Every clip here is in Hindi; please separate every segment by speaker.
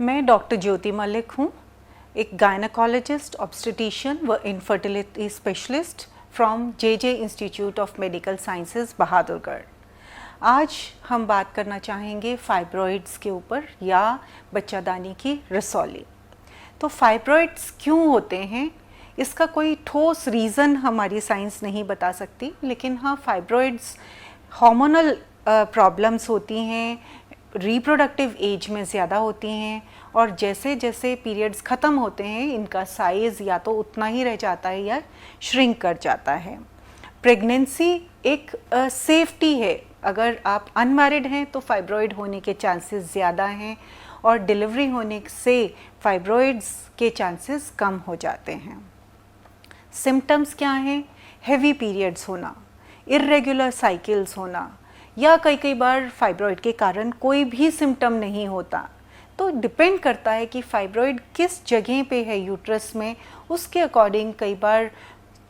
Speaker 1: मैं डॉक्टर ज्योति मलिक हूँ, एक गायनेकोलॉजिस्ट, ऑब्स्टेटिशियन व infertility specialist from J institute of medical sciences Bahadurgarh. आज हम बात करना चाहेंगे फाइब्रॉइड्स के ऊपर या बच्चादानी की रसौली। तो फाइब्रॉइड्स क्यों होते हैं, इसका कोई ठोस रीज़न हमारी साइंस नहीं बता सकती, लेकिन हाँ फाइब्रॉइड्स हार्मोनल प्रॉब्लम्स होती हैं, रिप्रोडक्टिव एज में ज़्यादा होती हैं और जैसे जैसे पीरियड्स ख़त्म होते हैं इनका साइज़ या तो उतना ही रह जाता है या श्रिंक कर जाता है। प्रेगनेंसी एक सेफ्टी है, अगर आप अनमैरिड हैं तो फाइब्रॉइड होने के चांसेस ज़्यादा हैं और डिलीवरी होने से फाइब्रॉइड्स के चांसेस कम हो जाते हैं। सिम्टम्स क्या हैं? हेवी पीरियड्स होना, इर्रेगुलर साइकिल्स होना, या कई बार फाइब्रॉइड के कारण कोई भी सिम्टम नहीं होता। तो डिपेंड करता है कि फाइब्रॉइड किस जगह पे है यूट्रस में, उसके अकॉर्डिंग कई बार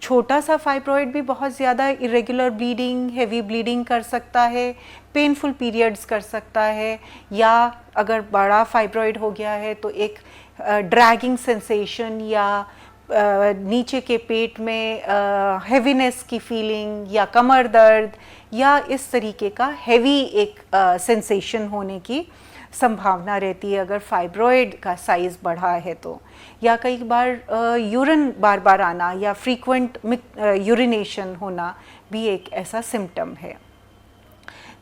Speaker 1: छोटा सा फाइब्रॉइड भी बहुत ज़्यादा इरेगुलर ब्लीडिंग, हेवी ब्लीडिंग कर सकता है, पेनफुल पीरियड्स कर सकता है, या अगर बड़ा फाइब्रॉइड हो गया है तो एक ड्रैगिंग सेंसेशन या नीचे के पेट में हेवीनेस की फीलिंग या कमर दर्द या इस तरीके का हेवी एक सेंसेशन होने की संभावना रहती है अगर फाइब्रॉइड का साइज़ बढ़ा है तो। या कई बार यूरिन बार बार आना या फ्रीक्वेंट यूरिनेशन होना भी एक ऐसा सिम्टम है।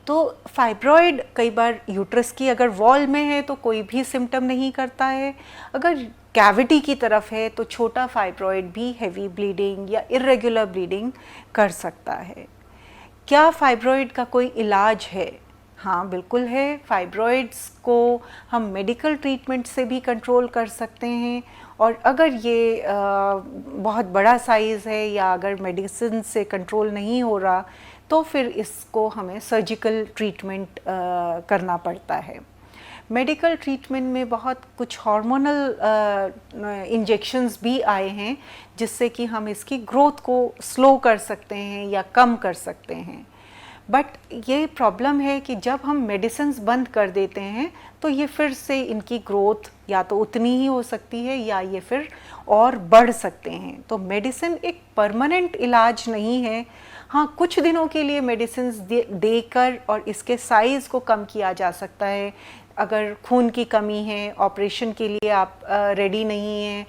Speaker 1: तो फाइब्रॉइड कई बार यूट्रस की अगर वॉल में है तो कोई भी सिम्टम नहीं करता है, अगर कैविटी की तरफ है तो छोटा फाइब्रॉइड भी हेवी ब्लीडिंग या इर्रेगुलर ब्लीडिंग कर सकता है। क्या फाइब्रॉइड का कोई इलाज है? हाँ बिल्कुल है। फाइब्रॉइड्स को हम मेडिकल ट्रीटमेंट से भी कंट्रोल कर सकते हैं और अगर ये बहुत बड़ा साइज़ है या अगर मेडिसिन से कंट्रोल नहीं हो रहा तो फिर इसको हमें सर्जिकल ट्रीटमेंट करना पड़ता है। मेडिकल ट्रीटमेंट में बहुत कुछ हार्मोनल इंजेक्शंस भी आए हैं जिससे कि हम इसकी ग्रोथ को स्लो कर सकते हैं या कम कर सकते हैं। बट ये प्रॉब्लम है कि जब हम मेडिसिन्स बंद कर देते हैं तो ये फिर से इनकी ग्रोथ या तो उतनी ही हो सकती है या ये फिर और बढ़ सकते हैं। तो मेडिसिन एक परमानेंट इलाज नहीं है। हाँ, कुछ दिनों के लिए मेडिसिन्स देकर और इसके साइज़ को कम किया जा सकता है। अगर खून की कमी है, ऑपरेशन के लिए आप रेडी नहीं हैं,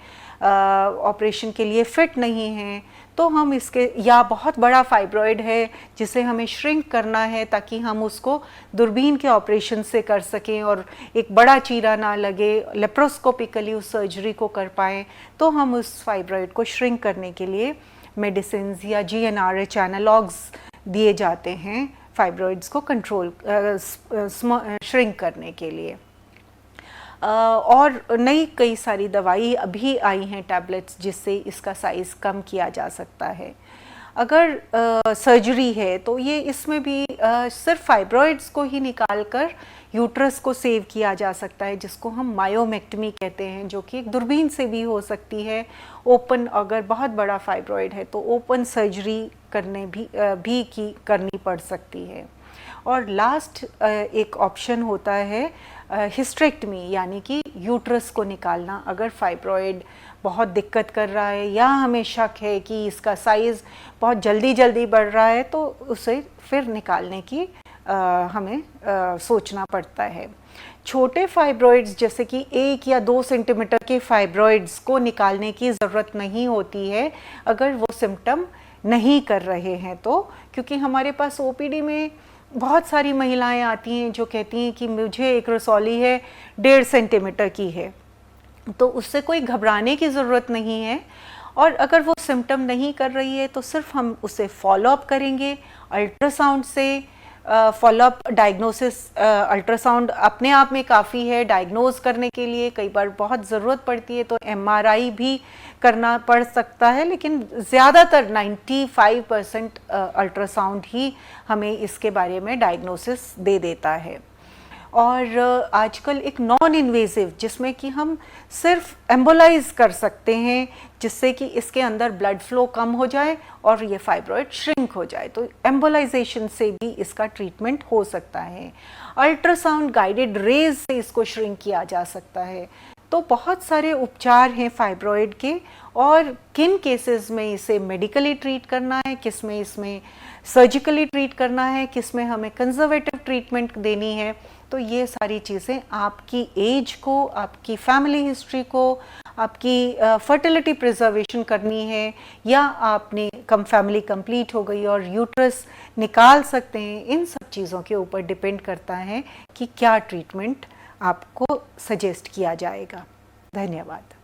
Speaker 1: ऑपरेशन के लिए फिट नहीं हैं, तो हम इसके, या बहुत बड़ा फाइब्रॉइड है जिसे हमें श्रिंक करना है ताकि हम उसको दूरबीन के ऑपरेशन से कर सकें और एक बड़ा चीरा ना लगे, लेप्रोस्कोपिकली उस सर्जरी को कर पाएँ, तो हम उस फाइब्रॉइड को श्रिंक करने के लिए मेडिसिन्स या GnRH एनालॉग्स दिए जाते हैं फाइब्रॉइड्स को कंट्रोल श्रिंक करने के लिए। और नई कई सारी दवाई अभी आई हैं, टैबलेट्स, जिससे इसका साइज़ कम किया जा सकता है। अगर सर्जरी है तो ये इसमें भी सिर्फ फाइब्रॉइड्स को ही निकाल कर यूट्रस को सेव किया जा सकता है, जिसको हम मायोमेक्टमी कहते हैं, जो कि एक दूरबीन से भी हो सकती है। ओपन, अगर बहुत बड़ा फाइब्रॉइड है तो ओपन सर्जरी करनी पड़ सकती है। और लास्ट एक ऑप्शन होता है हिस्टेरेक्टमी, यानी कि यूट्रस को निकालना। अगर फाइब्रॉइड बहुत दिक्कत कर रहा है या हमें शक है कि इसका साइज़ बहुत जल्दी बढ़ रहा है तो उसे फिर निकालने की हमें सोचना पड़ता है। छोटे फाइब्रॉइड्स जैसे कि 1 या 2 सेंटीमीटर के फाइब्रॉइड्स को निकालने की ज़रूरत नहीं होती है अगर वो सिम्टम नहीं कर रहे हैं तो, क्योंकि हमारे पास OPD में बहुत सारी महिलाएं आती हैं जो कहती हैं कि मुझे एक रसौली है 1.5 सेंटीमीटर की है, तो उससे कोई घबराने की ज़रूरत नहीं है। और अगर वो सिम्टम नहीं कर रही है तो सिर्फ हम उसे फॉलोअप करेंगे अल्ट्रासाउंड से। फॉलोअप डायग्नोसिस, अल्ट्रासाउंड अपने आप में काफ़ी है डायग्नोज करने के लिए। कई बार बहुत ज़रूरत पड़ती है तो MRI भी करना पड़ सकता है, लेकिन ज़्यादातर 95% अल्ट्रासाउंड ही हमें इसके बारे में डायग्नोसिस दे देता है। और आजकल एक नॉन इन्वेजिव जिसमें कि हम सिर्फ एम्बोलाइज कर सकते हैं, जिससे कि इसके अंदर ब्लड फ्लो कम हो जाए और ये फाइब्रॉइड श्रिंक हो जाए। तो एम्बोलाइजेशन से भी इसका ट्रीटमेंट हो सकता है। अल्ट्रासाउंड गाइडेड रेज से इसको श्रिंक किया जा सकता है। तो बहुत सारे उपचार हैं फाइब्रॉइड के, और किन केसेस में इसे मेडिकली ट्रीट करना है, किस में इसमें सर्जिकली ट्रीट करना है, किस में हमें कंजर्वेटिव ट्रीटमेंट देनी है। तो ये सारी चीज़ें आपकी एज को, आपकी फैमिली हिस्ट्री को, आपकी फर्टिलिटी प्रिजर्वेशन करनी है, या आपने फैमिली कंप्लीट हो गई और यूट्रस निकाल सकते हैं, इन सब चीज़ों के ऊपर डिपेंड करता है कि क्या ट्रीटमेंट आपको सजेस्ट किया जाएगा। धन्यवाद।